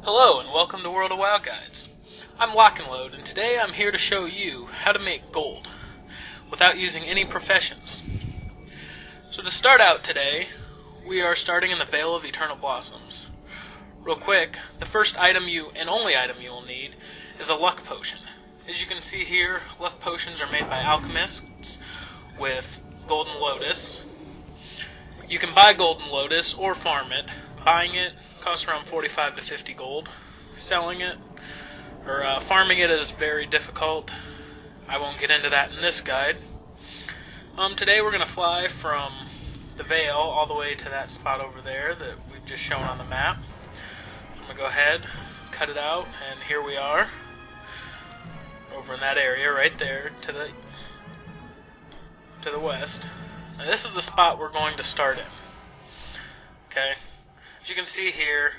Hello and welcome to World of WoW Guides. I'm Lock and Load, and today I'm here to show you how to make gold without using any professions. So to start out today, we are starting in the Vale of Eternal Blossoms. Real quick, the first item and only item you will need is a luck potion. As you can see here, luck potions are made by alchemists with Golden Lotus. You can buy Golden Lotus or farm it. Buying it costs around 45 to 50 gold. Selling it or farming it is very difficult. I won't get into that in this guide. Today we're going to fly from the Vale all the way to that spot over there that we've just shown on the map. I'm going to go ahead, cut it out, and here we are over in that area right there to the west. Now this is the spot we're going to start in. Okay. As you can see here,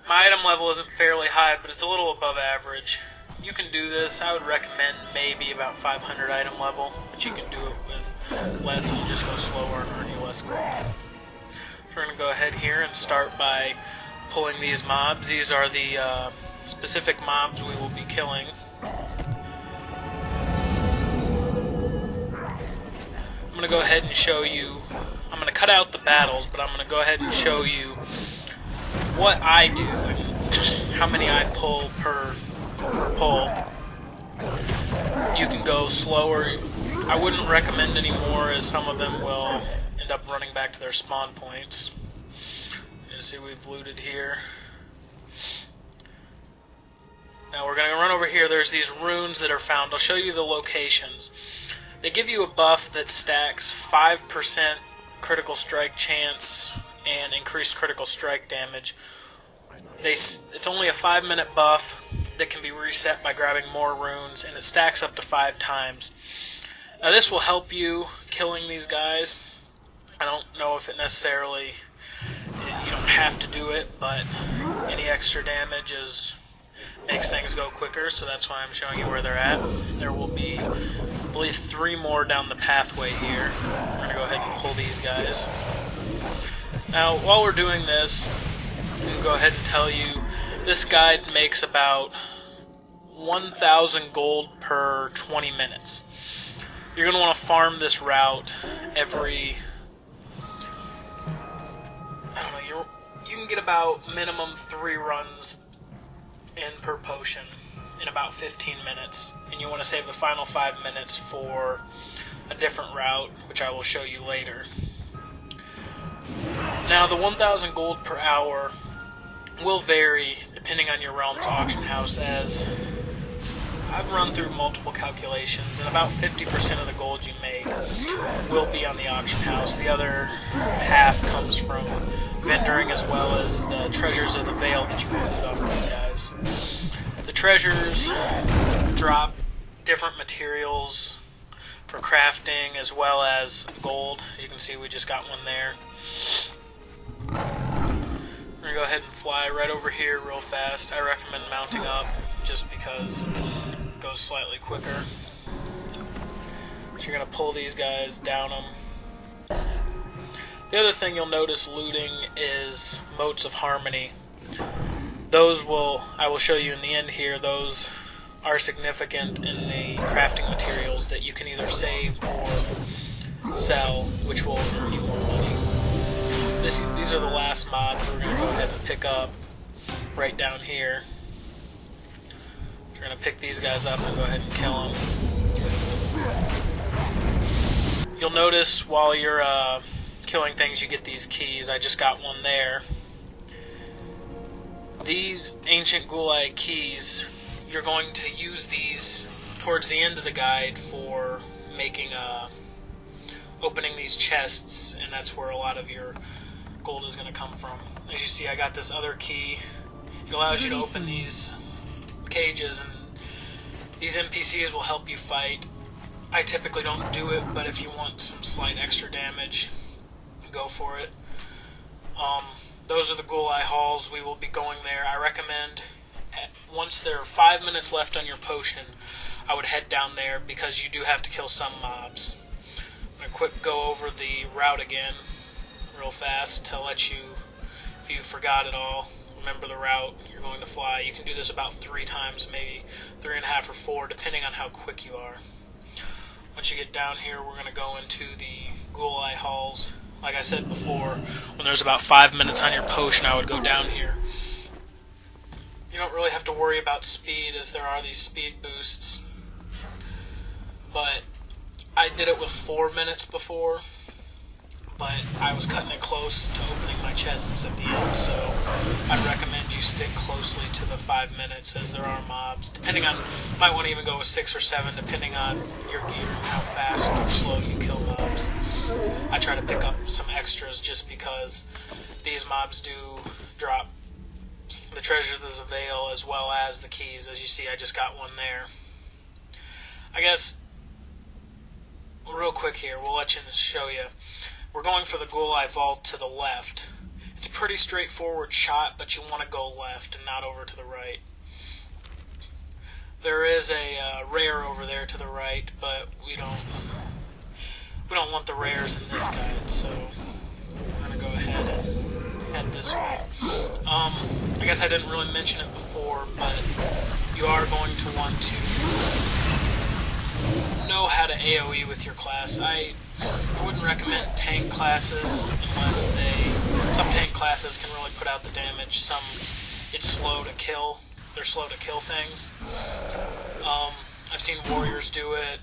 my item level isn't fairly high, but it's a little above average. You can do this. I would recommend maybe about 500 item level, but you can do it with less and just go slower and earn you less gold. So we're going to go ahead here and start by pulling these mobs. These are the specific mobs we will be killing. I'm going to go ahead and show you. I'm going to cut out the battles, but I'm going to go ahead and show you what I do and how many I pull per pull. You can go slower. I wouldn't recommend any more, as some of them will end up running back to their spawn points. You see we've looted here. Now we're going to run over here. There's these runes that are found. I'll show you the locations. They give you a buff that stacks 5% critical strike chance and increased critical strike damage. It's only a 5-minute buff that can be reset by grabbing more runes, and it stacks up to 5 times. Now this will help you killing these guys. I don't know if it necessarily, you don't have to do it, but any extra damage makes things go quicker, so that's why I'm showing you where they're at. There will be, I believe, 3 more down the pathway here. We're going to go ahead and pull these guys. Now, while we're doing this, I'm going to go ahead and tell you, this guide makes about 1,000 gold per 20 minutes. You're going to want to farm this route every, I don't know, you can get about minimum 3 runs in per potion in about 15 minutes, and you want to save the final 5 minutes for a different route, which I will show you later. Now the 1,000 gold per hour will vary depending on your realm's auction house, as I've run through multiple calculations, and about 50% of the gold you make will be on the auction house. The other half comes from vendoring, as well as the treasures of the Vale that you will loot off these guys. The treasures drop different materials for crafting, as well as gold. As you can see, we just got one there. We're going to go ahead and fly right over here real fast. I recommend mounting up just because it goes slightly quicker. So you're going to pull these guys, down them. The other thing you'll notice looting is motes of harmony. Those I will show you in the end here. Those are significant in the crafting materials that you can either save or sell, which will earn you more money. These are the last mobs we're going to go ahead and pick up right down here. We're going to pick these guys up and go ahead and kill them. You'll notice while you're killing things, you get these keys. I just got one there. These ancient Gulai keys, you're going to use these towards the end of the guide for making opening these chests, and that's where a lot of your gold is going to come from. As you see, I got this other key. It allows you to open these cages, and these NPCs will help you fight. I typically don't do it, but if you want some slight extra damage, go for it. Those are the Gulai halls. We will be going there. I recommend, once there are 5 minutes left on your potion, I would head down there, because you do have to kill some mobs. I'm going to quick go over the route again real fast to let you, if you forgot it all, remember the route you're going to fly. You can do this about 3 times, maybe 3.5 or 4, depending on how quick you are. Once you get down here, we're going to go into the Ghoul-Eye halls. Like I said before, when there's about 5 minutes on your potion, I would go down here. You don't really have to worry about speed, as there are these speed boosts. But I did it with 4 minutes before, but I was cutting it close to opening my chests at the end, so I'd recommend you stick closely to the 5 minutes, as there are mobs. Depending on, you might want to even go with 6 or 7, depending on your gear and how fast or slow you kill mobs. I try to pick up some extras just because these mobs do drop the treasure of the Veil as well as the keys. As you see, I just got one there. I guess, real quick here, we'll let you show you. We're going for the Ghoul-Eye Vault to the left. It's a pretty straightforward shot, but you want to go left and not over to the right. There is a rare over there to the right, but we don't want the rares in this guide, so we're going to go ahead and head this way. I guess I didn't really mention it before, but you are going to want to know how to AoE with your class. I wouldn't recommend tank classes unless some tank classes can really put out the damage. Some, it's slow to kill. They're slow to kill things. I've seen warriors do it.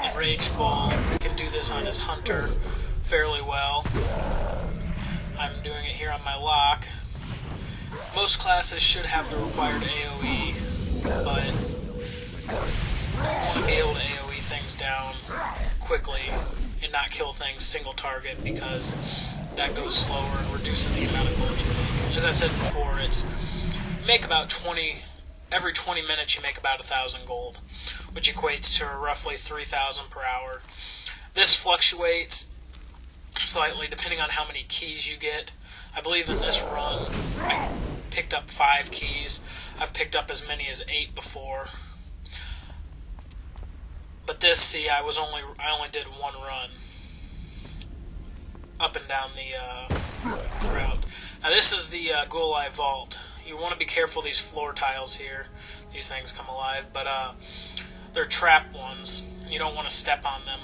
Enraged Bull can do this on his hunter fairly well. I'm doing it here on my lock. Most classes should have the required AoE, but you want to be able to AoE things down quickly and not kill things single target, because that goes slower and reduces the amount of gold you make. As I said before, you make about 20, every 20 minutes you make about 1,000 gold, which equates to roughly 3,000 per hour. This fluctuates slightly depending on how many keys you get. I believe in this run I picked up 5 keys. I've picked up as many as 8 before. But this, see, I only did 1 run up and down the route. Now this is the Ghoul-Eye Vault. You want to be careful of these floor tiles here. These things come alive, but they're trap ones, and you don't want to step on them.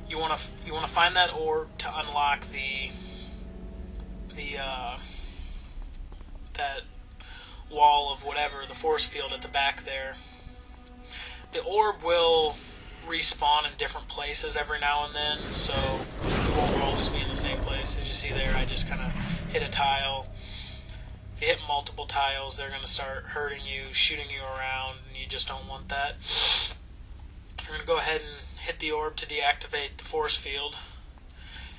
You want to find that orb to unlock that wall of whatever, the force field at the back there. The orb will respawn in different places every now and then, so it won't always be in the same place. As you see there, I just kind of hit a tile. If you hit multiple tiles, they're going to start hurting you, shooting you around, and you just don't want that. You're going to go ahead and hit the orb to deactivate the force field,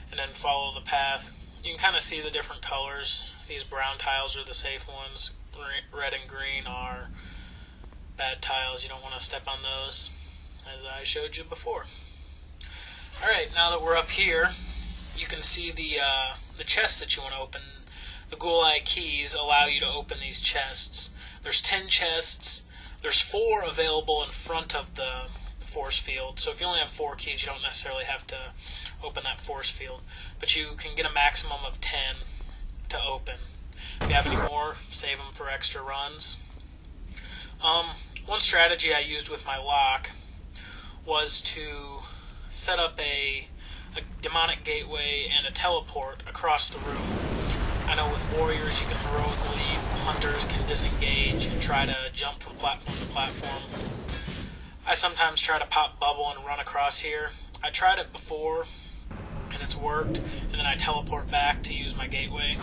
and then follow the path. You can kind of see the different colors. These brown tiles are the safe ones. Red and green are bad tiles. You don't want to step on those, as I showed you before. Alright, now that we're up here, you can see the chests that you want to open. The Ghoul-Eye keys allow you to open these chests. There's 10 chests. There's 4 available in front of the force field. So if you only have 4 keys, you don't necessarily have to open that force field. But you can get a maximum of 10 to open. If you have any more, save them for extra runs. One strategy I used with my lock was to set up a demonic gateway and a teleport across the room. I know with warriors you can heroic leap, hunters can disengage and try to jump from platform to platform. I sometimes try to pop bubble and run across here. I tried it before and it's worked, and then I teleport back to use my gateway,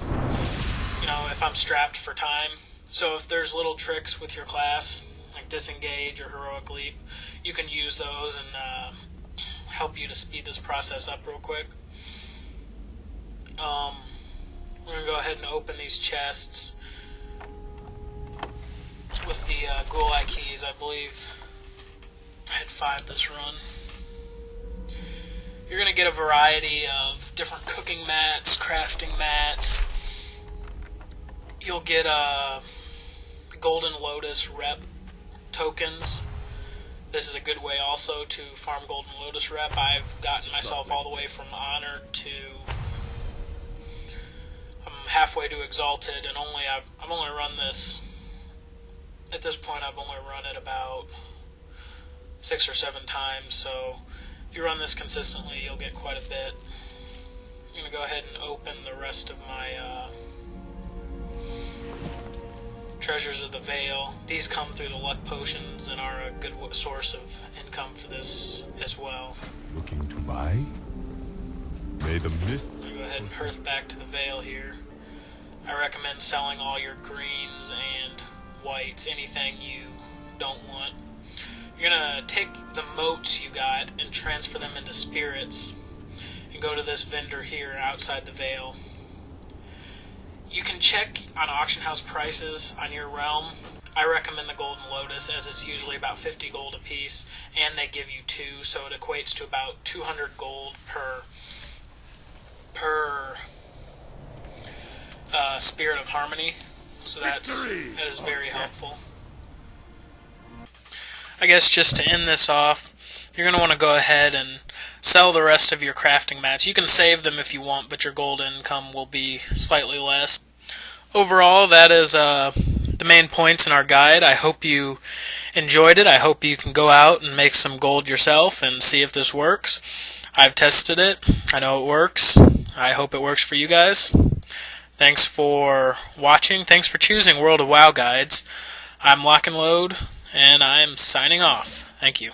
you know, if I'm strapped for time. So if there's little tricks with your class, like disengage or heroic leap, you can use those and help you to speed this process up real quick. We're going to go ahead and open these chests with the Ghoul-Eye keys. I believe I had 5 this run. You're going to get a variety of different cooking mats, crafting mats. You'll get Golden Lotus rep tokens. This is a good way also to farm Golden Lotus rep. I've gotten myself all the way from Honor to halfway to Exalted, and I've only run this. At this point, I've only run it about 6 or 7 times. So if you run this consistently, you'll get quite a bit. I'm gonna go ahead and open the rest of my Treasures of the Veil. These come through the luck potions and are a good source of income for this as well. Looking to buy? May the myth... I'm gonna go ahead and hearth back to the Veil here. I recommend selling all your greens and whites, anything you don't want. You're gonna take the motes you got and transfer them into spirits and go to this vendor here outside the Veil. You can check on auction house prices on your realm. I recommend the Golden Lotus, as it's usually about 50 gold a piece, and they give you 2, so it equates to about 200 gold per Spirit of Harmony. So that is very helpful. I guess just to end this off, you're going to want to go ahead and sell the rest of your crafting mats. You can save them if you want, but your gold income will be slightly less. Overall, that is the main points in our guide. I hope you enjoyed it. I hope you can go out and make some gold yourself and see if this works. I've tested it. I know it works. I hope it works for you guys. Thanks for watching. Thanks for choosing World of WoW Guides. I'm Lock and Load, and I'm signing off. Thank you.